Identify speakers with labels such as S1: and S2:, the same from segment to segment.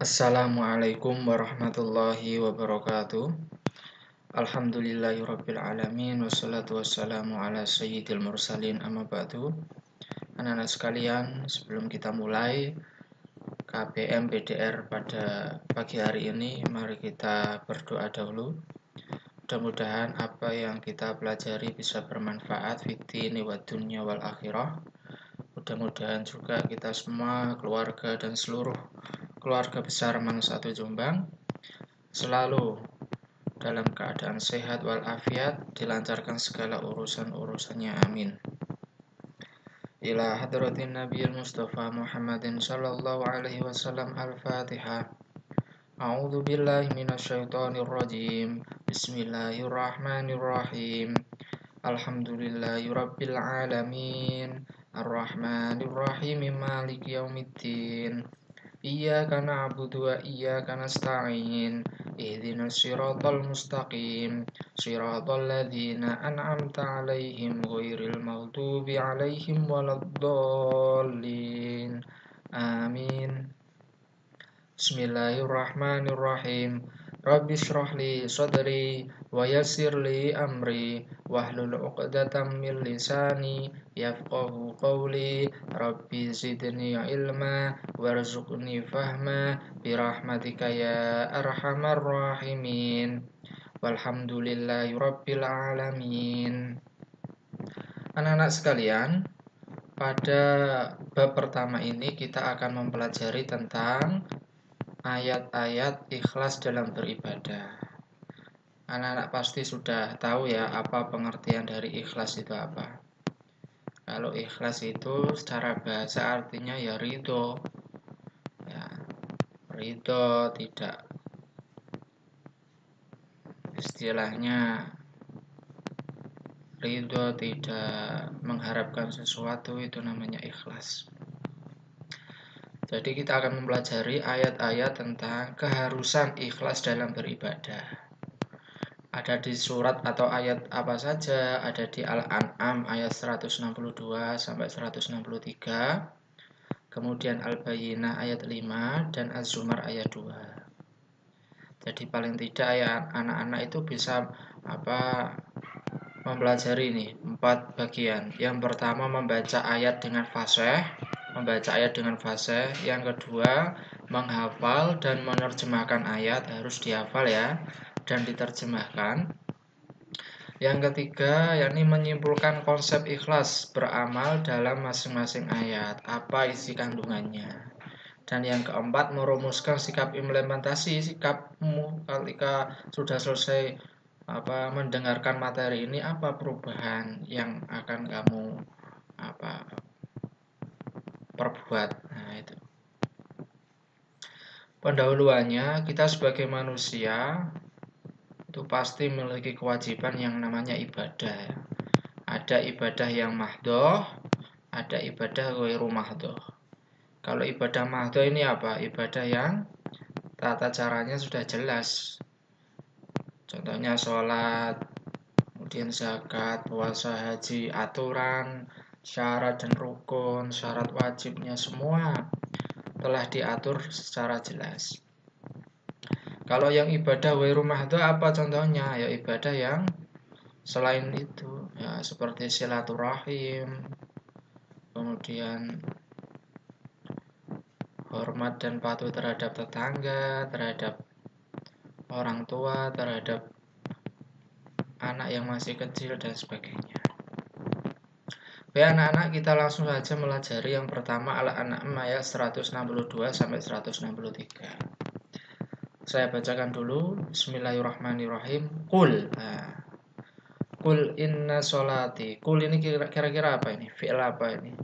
S1: Assalamualaikum warahmatullahi wabarakatuh. Alhamdulillahirabbil alamin wassalatu wassalamu ala sayyidil mursalin amma ba'du. Anak-anak sekalian, sebelum kita mulai KBM PDR pada pagi hari ini, mari kita berdoa dahulu. Mudah-mudahan apa yang kita pelajari bisa bermanfaat fid-dini wad dunya wal akhirah. Mudah-mudahan juga kita semua, keluarga dan seluruh keluarga besar Mang Satu Jombang selalu dalam keadaan sehat walafiat, dilancarkan segala urusan-urusannya, amin. Ila hadratin Nabiyil Mustafa Muhammadin sallallahu alaihi wasallam. Al-Fatihah. A'udzu billahi minasyaitonir rajim. Bismillahirrahmanirrahim. Alhamdulillahirabbil alamin. Arrahmanir rahim. Maliki yaumiddin. Iyyaka na'budu wa iyyaka nasta'in. Ihdinas siratal mustaqim. Siratal ladzina an'amta 'alaihim ghairil maghdubi 'alaihim waladdallin. Amin. Bismillahirrahmanirrahim. Rabbi shrah li sadri wa yassir li amri wahlul 'uqdatam min lisani yafqahu qawli. Rabbi zidni ilma warzuqni fahma birahmatika ya arhamar rahimin. Walhamdulillahi rabbil alamin. Anak-anak sekalian, pada bab pertama ini kita akan mempelajari tentang ayat-ayat ikhlas dalam beribadah. Anak-anak pasti sudah tahu ya apa pengertian dari ikhlas itu apa. Kalau ikhlas itu secara bahasa artinya ya ridho. Ya, ridho, tidak istilahnya ridho, tidak mengharapkan sesuatu, itu namanya ikhlas. Jadi kita akan mempelajari ayat-ayat tentang keharusan ikhlas dalam beribadah. Ada di surat atau ayat apa saja? Ada di Al-An'am ayat 162 sampai 163. Kemudian Al-Bayyinah ayat 5 dan Az-Zumar ayat 2. Jadi paling tidak ya anak-anak itu bisa mempelajari ini 4 bagian. Yang pertama membaca ayat dengan fasih, Yang kedua menghafal dan menerjemahkan ayat, harus dihafal ya dan diterjemahkan. Yang ketiga yakni menyimpulkan konsep ikhlas beramal dalam masing-masing ayat, apa isi kandungannya. Dan yang keempat merumuskan sikap implementasi, sikapmu ketika sudah selesai mendengarkan materi ini, apa perubahan yang akan kamu perbuat. Nah, itu pendahuluannya. Kita sebagai manusia itu pasti memiliki kewajiban yang namanya ibadah. Ada ibadah yang mahdoh, ada ibadah ghairu mahdoh. Kalau ibadah mahdoh ini apa? Ibadah yang tata caranya sudah jelas. Contohnya sholat, kemudian zakat, puasa, haji, aturan, syarat dan rukun, syarat wajibnya semua telah diatur secara jelas. Kalau yang ibadah ghairu mahdoh apa contohnya? Ya ibadah yang selain itu, ya seperti silaturahim, kemudian hormat dan patuh terhadap tetangga, terhadap orang tua, terhadap anak yang masih kecil dan sebagainya. Baik anak-anak, kita langsung saja melajari yang pertama Al-An'am ayat 162 sampai 163. Saya bacakan dulu. Bismillahirrahmanirrahim. Qul inna sholati. Qul ini kira-kira apa ini? Fi'il apa ini?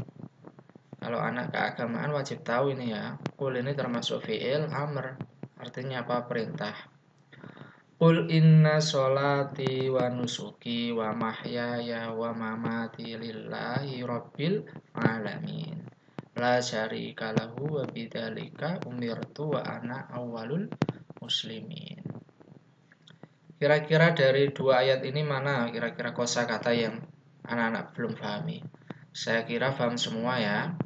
S1: Kalau anak keagamaan wajib tahu ini ya. Qul ini termasuk fi'il amr. Artinya apa? Perintah. Qul inna sholati wa nusuki wa mahyaya wa mamati lillahi rabbil alamin. La syarika lahu wa bidzalika umirtu wa ana awwalul muslimin. Kira-kira dari dua ayat ini mana kira-kira kosakata yang anak-anak belum pahami? Saya kira paham semua ya.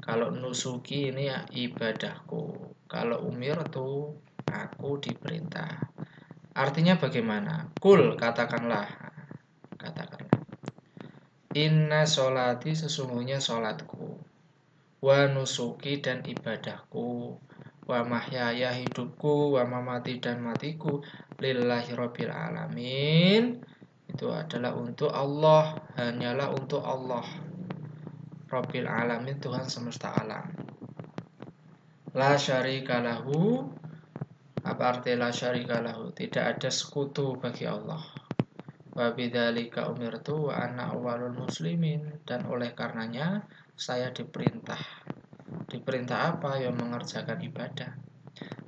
S1: Kalau nusuki ini ya ibadahku. Kalau umirtu, aku diperintah. Artinya bagaimana? Kul, katakanlah. Inna sholati, sesungguhnya sholatku. Wa nusuki, dan ibadahku. Wa mahyaya, hidupku. Wa mamati, dan matiku. Lillahi rabbil alamin. Itu adalah untuk Allah. Hanyalah untuk Allah. Rabbil alamin, Tuhan semesta alam. La syarika lahu. Apa arti la syarika lahu? Tidak ada sekutu bagi Allah. Wa bidzalika umirtu wa ana awwalul muslimin. Dan oleh karenanya saya diperintah. Diperintah apa? Ya mengerjakan ibadah.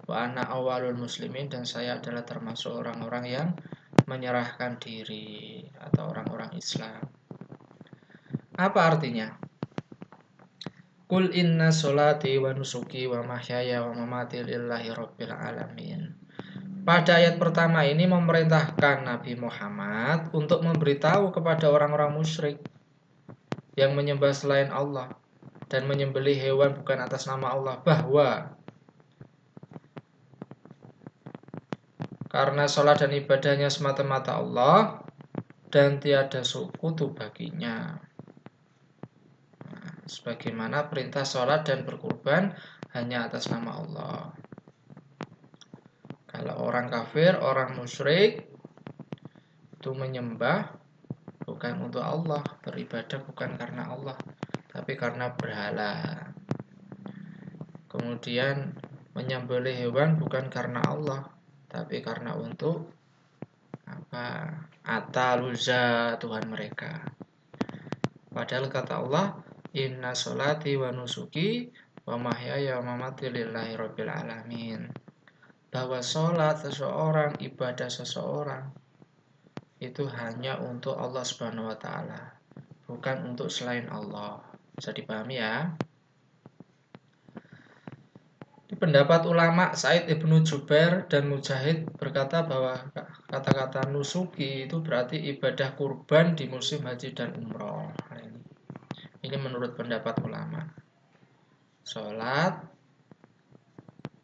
S1: Wa ana awwalul muslimin, dan saya adalah termasuk orang-orang yang menyerahkan diri atau orang-orang Islam. Apa artinya? Kul inna sholati wa nusuki wa mahyaya wa mamati lillahi rabbil alamin. Pada ayat pertama ini memerintahkan Nabi Muhammad untuk memberitahu kepada orang-orang musyrik yang menyembah selain Allah dan menyembelih hewan bukan atas nama Allah, bahwa karena sholat dan ibadahnya semata-mata Allah dan tiada sekutu baginya. Sebagaimana perintah sholat dan berkurban hanya atas nama Allah. Kalau orang kafir, orang musyrik itu menyembah bukan untuk Allah, beribadah bukan karena Allah, tapi karena berhala. Kemudian menyembelih hewan bukan karena Allah, tapi karena untuk apa? Ataluza, Tuhan mereka. Padahal kata Allah, inna sholati wa nusuki wa mahyaya wa mamati lillahi rabbil alamin. Bahwa sholat seseorang, ibadah seseorang itu hanya untuk Allah Subhanahu wa taala, bukan untuk selain Allah. Bisa dipahami ya? Di pendapat ulama Said Ibnu Jubair dan Mujahid berkata bahwa kata-kata nusuki itu berarti ibadah kurban di musim haji dan umroh. Ini menurut pendapat ulama. Sholat,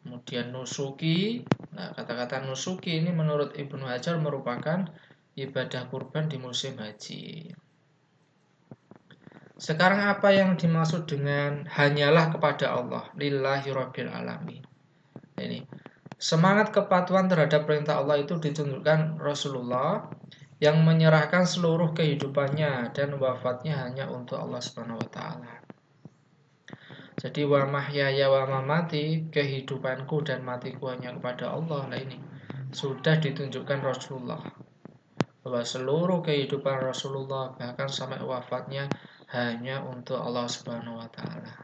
S1: kemudian nusuki. Nah, kata-kata nusuki ini menurut Ibnu Hajar merupakan ibadah kurban di musim haji. Sekarang apa yang dimaksud dengan hanyalah kepada Allah, lillahi rabbil alamin? Ini semangat kepatuhan terhadap perintah Allah itu ditunjukkan Rasulullah yang menyerahkan seluruh kehidupannya dan wafatnya hanya untuk Allah Subhanahu wa taala. Jadi wa mahyaya wa mamati, kehidupanku dan matiku hanya kepada Allah. Nah ini sudah ditunjukkan Rasulullah bahwa seluruh kehidupan Rasulullah bahkan sampai wafatnya hanya untuk Allah Subhanahu wa taala.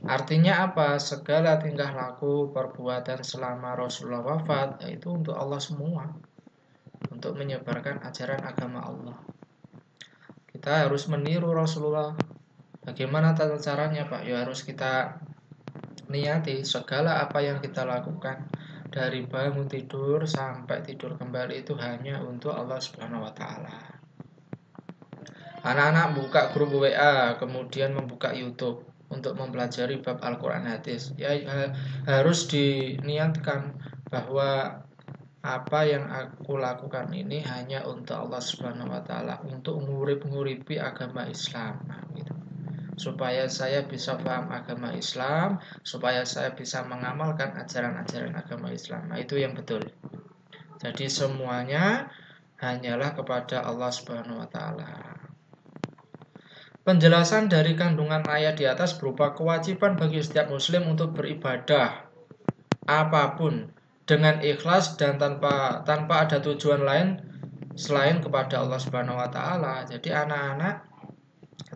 S1: Artinya apa? Segala tingkah laku, perbuatan selama Rasulullah wafat yaitu untuk Allah semua, untuk menyebarkan ajaran agama Allah. Kita harus meniru Rasulullah. Bagaimana tata caranya, Pak? Ya harus kita niati segala apa yang kita lakukan dari bangun tidur sampai tidur kembali itu hanya untuk Allah Subhanahu wa taala. Anak-anak buka grup WA, kemudian membuka YouTube untuk mempelajari bab Al-Qur'an hadis. Ya harus diniatkan bahwa apa yang aku lakukan ini hanya untuk Allah Subhanahu wa taala, untuk nguripi agama Islam. Nah, gitu. Supaya saya bisa paham agama Islam, supaya saya bisa mengamalkan ajaran-ajaran agama Islam. Nah, itu yang betul. Jadi semuanya hanyalah kepada Allah Subhanahu wa taala. Penjelasan dari kandungan ayat di atas berupa kewajiban bagi setiap muslim untuk beribadah apapun dengan ikhlas dan tanpa ada tujuan lain selain kepada Allah Subhanahu wa taala. Jadi anak-anak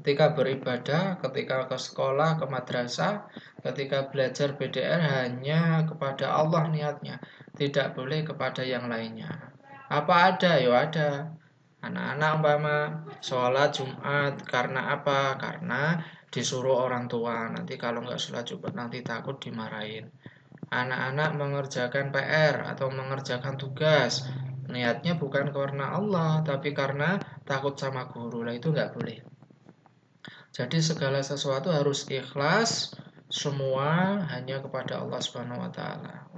S1: ketika beribadah, ketika ke sekolah, ke madrasah, ketika belajar PDR hanya kepada Allah niatnya, tidak boleh kepada yang lainnya. Apa ada? Ya ada. Anak-anak umpama sholat Jumat karena apa? Karena disuruh orang tua. Nanti kalau nggak sholat Jumat nanti takut dimarahin. Anak-anak mengerjakan PR atau mengerjakan tugas, niatnya bukan karena Allah, tapi karena takut sama guru. Lah itu nggak boleh. Jadi segala sesuatu harus ikhlas semua hanya kepada Allah Subhanahu wa taala,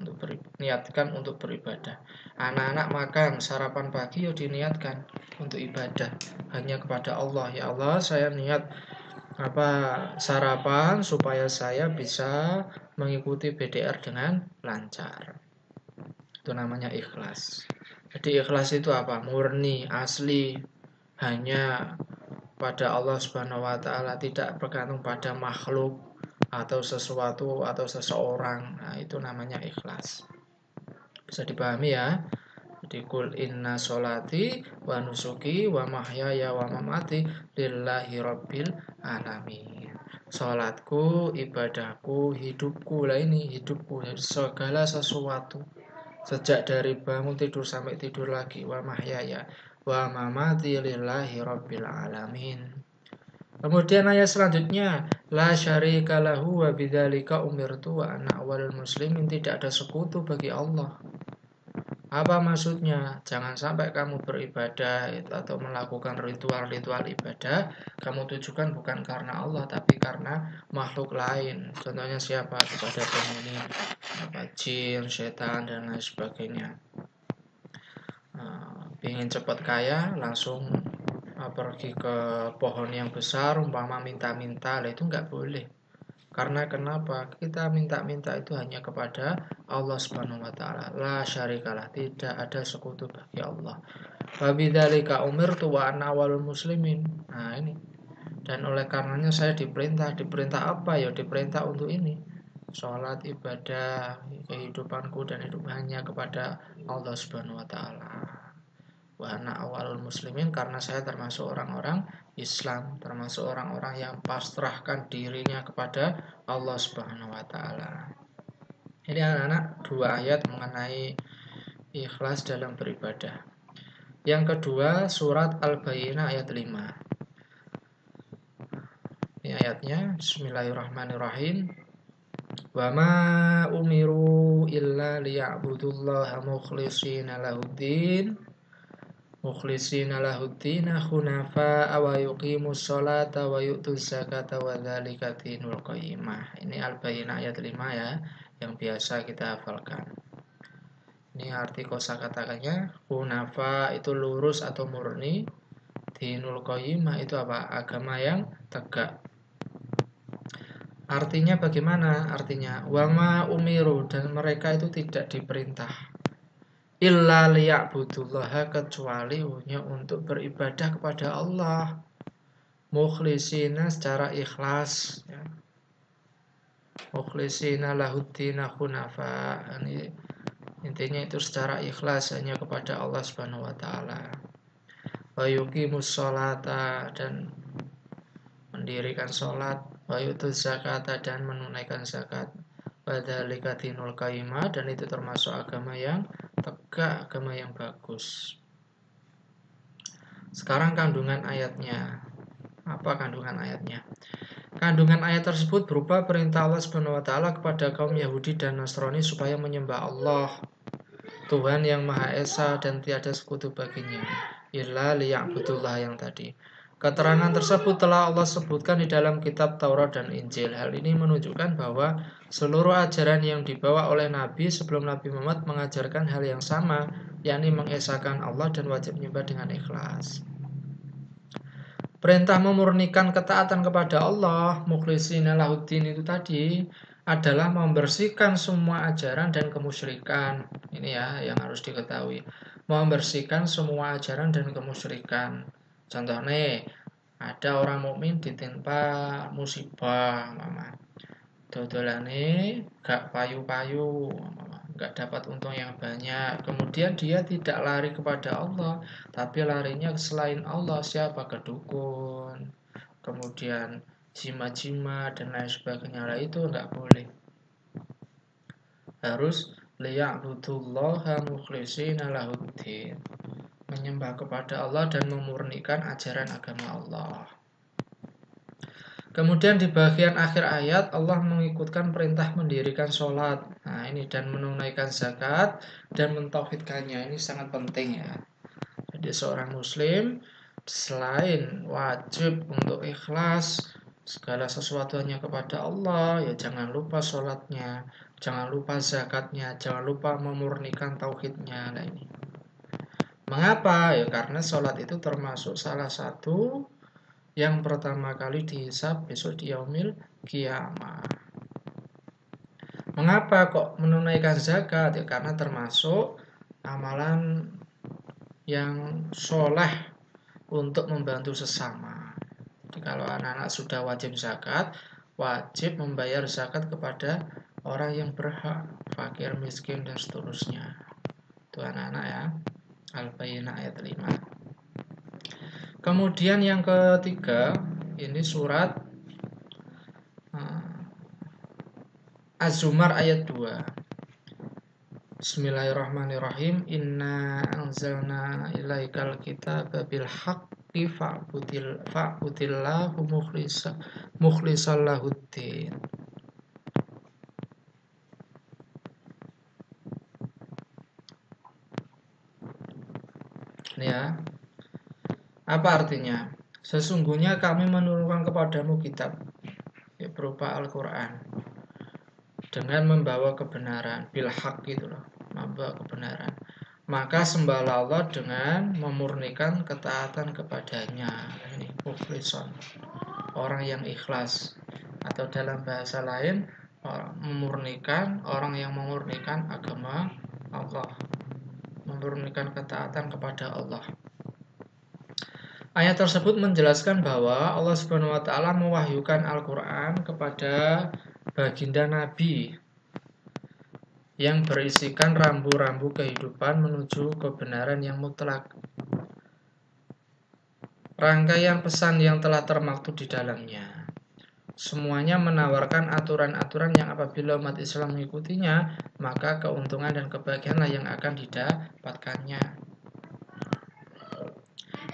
S1: niatkan untuk beribadah. Anak-anak makan sarapan pagi ya diniatkan untuk ibadah hanya kepada Allah. Ya Allah, saya niat sarapan supaya saya bisa mengikuti BDR dengan lancar. Itu namanya ikhlas. Jadi ikhlas itu apa? Murni, asli, hanya pada Allah Subhanahu wa taala, tidak bergantung pada makhluk atau sesuatu atau seseorang. Nah, itu namanya ikhlas. Bisa dipahami ya? Jadi kul inna sholati wa nusuki wa mahyaya wa mamati lillahi rabbil alamin. Salatku, ibadahku, hidupku, lah ini hidupku, segala sesuatu. Sejak dari bangun tidur sampai tidur lagi, wa mahyaya wa mamati lillahi rabbil alamin. Kemudian ayat selanjutnya, la syarika lahu wa bidzalika umirtu wa ana awwalul muslimin, tidak ada sekutu bagi Allah. Apa maksudnya? Jangan sampai kamu beribadah atau melakukan ritual-ritual ibadah, kamu tujukan bukan karena Allah tapi karena makhluk lain. Contohnya siapa? Kepada penghuni jin, setan dan lain sebagainya. Ingin cepat kaya, langsung pergi ke pohon yang besar, umpama minta-minta, lah itu nggak boleh. Karena kenapa? Kita minta-minta itu hanya kepada Allah Subhanahu wa taala. La syarikalah, tidak ada sekutu bagi Allah. Wa bidzalika umirtu wa ana awwalul muslimin. Nah, ini. Dan oleh karenanya saya diperintah apa? Ya diperintah untuk ini. Salat, ibadah, kehidupanku dan hidup hanya kepada Allah Subhanahu wa taala. Wa ana awalul muslimin, karena saya termasuk orang-orang Islam, termasuk orang-orang yang pasrahkan dirinya kepada Allah Subhanahu wa taala. Ini anak-anak dua ayat mengenai ikhlas dalam beribadah. Yang kedua surat Al-Bayyinah ayat 5. Ini ayatnya, bismillahirrahmanirrahim. Wa ma umiru illa liya'budullaha mukhlishina lahuddin lahuddina hunafa wa yuqimus sholata wa yu'tuz zakata wa dzalika dinul qayyimah. Ini Al-Bayyinah ayat 5 ya, yang biasa kita hafalkan. Ini arti kosakatanya, hunafa itu lurus atau murni, dinul qayyimah itu apa? Agama yang tegak. Artinya bagaimana? Artinya wa ma umiru, dan mereka itu tidak diperintah illa liya'budullaha, kecuali hanya untuk beribadah kepada Allah, mukhlisina, secara ikhlas ya. Mukhlisina lahuddina hunafa, ini intinya itu secara ikhlas hanya kepada Allah Subhanahu wa taala. Wa yuqimus sholata, dan mendirikan salat, wa yutuz zakata, dan menunaikan zakat, wa dzalika dinul qayyimah, dan itu termasuk agama yang tegak, agama yang bagus. Sekarang kandungan ayatnya. Apa kandungan ayatnya? Kandungan ayat tersebut berupa perintah Allah Subhanahu wa taala kepada kaum Yahudi dan Nasrani supaya menyembah Allah, Tuhan yang Maha Esa dan tiada sekutu baginya, illa liya'budullah yang tadi. Keterangan tersebut telah Allah sebutkan di dalam kitab Taurat dan Injil. Hal ini menunjukkan bahwa seluruh ajaran yang dibawa oleh Nabi sebelum Nabi Muhammad mengajarkan hal yang sama, yakni mengesahkan Allah dan wajib menyembah dengan ikhlas. Perintah memurnikan ketaatan kepada Allah, mukhlishina lahuddin, itu tadi adalah membersihkan semua ajaran dan kemusyrikan. Ini ya yang harus diketahui. Membersihkan semua ajaran dan kemusyrikan. Contohnya, ada orang mukmin ditimpa musibah, mama. Dodolane gak payu-payu, gak dapat untung yang banyak. Kemudian dia tidak lari kepada Allah, tapi larinya selain Allah. Siapa? Ke dukun, kemudian jima-jima dan lain sebagainya. Lah itu enggak boleh. Harus liya'budullaha mukhlishina lahuddin, menyembah kepada Allah dan memurnikan ajaran agama Allah. Kemudian di bagian akhir ayat Allah mengikutkan perintah mendirikan sholat, nah ini, dan menunaikan zakat dan mentauhidkannya. Ini sangat penting ya. Jadi seorang muslim selain wajib untuk ikhlas segala sesuatunya kepada Allah, ya jangan lupa sholatnya, jangan lupa zakatnya, jangan lupa memurnikan tauhidnya. Nah ini. Mengapa? Ya karena sholat itu termasuk salah satu yang pertama kali dihisab besok di yaumil kiamah. Mengapa kok menunaikan zakat? Ya karena termasuk amalan yang soleh untuk membantu sesama. Jadi kalau anak-anak sudah wajib zakat, wajib membayar zakat kepada orang yang berhak, fakir, miskin, dan seterusnya. Itu anak-anak ya. Al-Bayyinah ayat 5. Kemudian yang ketiga, ini surat Az-Zumar ayat 2. Bismillahirrahmanirrahim. Inna anzalna ilaikal kitaba bil haqqi fa'budillahu mukhlishan lahuddin. Ini ya. Apa artinya? Sesungguhnya kami menurunkan kepadamu kitab, ya, berupa Al-Quran, dengan membawa kebenaran, bil haq gitu loh, membawa kebenaran. Maka sembahlah Allah dengan memurnikan ketaatan kepadanya. Ini mukhlishan, orang yang ikhlas, atau dalam bahasa lain orang yang memurnikan agama Allah, memurnikan ketaatan kepada Allah. Ayat tersebut menjelaskan bahwa Allah Subhanahu wa taala mewahyukan Al-Qur'an kepada baginda Nabi yang berisikan rambu-rambu kehidupan menuju kebenaran yang mutlak. Rangkaian pesan yang telah termaktub di dalamnya. Semuanya menawarkan aturan-aturan yang apabila umat Islam mengikutinya, maka keuntungan dan kebahagiaanlah yang akan didapatkannya.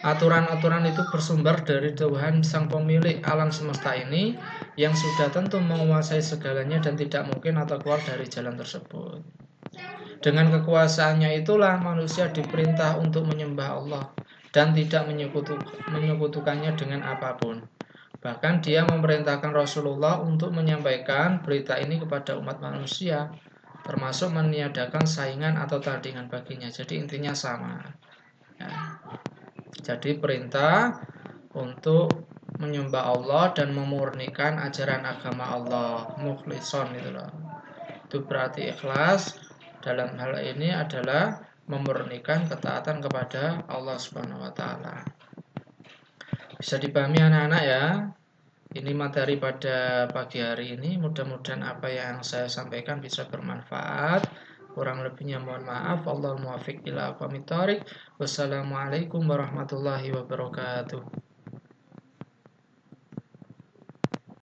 S1: Aturan-aturan itu bersumber dari Tuhan sang pemilik alam semesta ini yang sudah tentu menguasai segalanya dan tidak mungkin atau keluar dari jalan tersebut. Dengan kekuasaannya itulah manusia diperintah untuk menyembah Allah dan tidak menyekutukannya dengan apapun. Bahkan dia memerintahkan Rasulullah untuk menyampaikan berita ini kepada umat manusia, termasuk meniadakan saingan atau tandingan baginya. Jadi intinya sama. Ya. Jadi perintah untuk menyembah Allah dan memurnikan ajaran agama Allah, mukhlishan itu loh. Itu berarti ikhlas dalam hal ini adalah memurnikan ketaatan kepada Allah Subhanahu wa taala. Bisa dipahami anak-anak ya. Ini materi pada pagi hari ini. Mudah-mudahan apa yang saya sampaikan bisa bermanfaat. Kurang lebihnya mohon maaf. Wallahul muwaffiq ila aqwamit thoriq. Wassalamualaikum warahmatullahi wabarakatuh.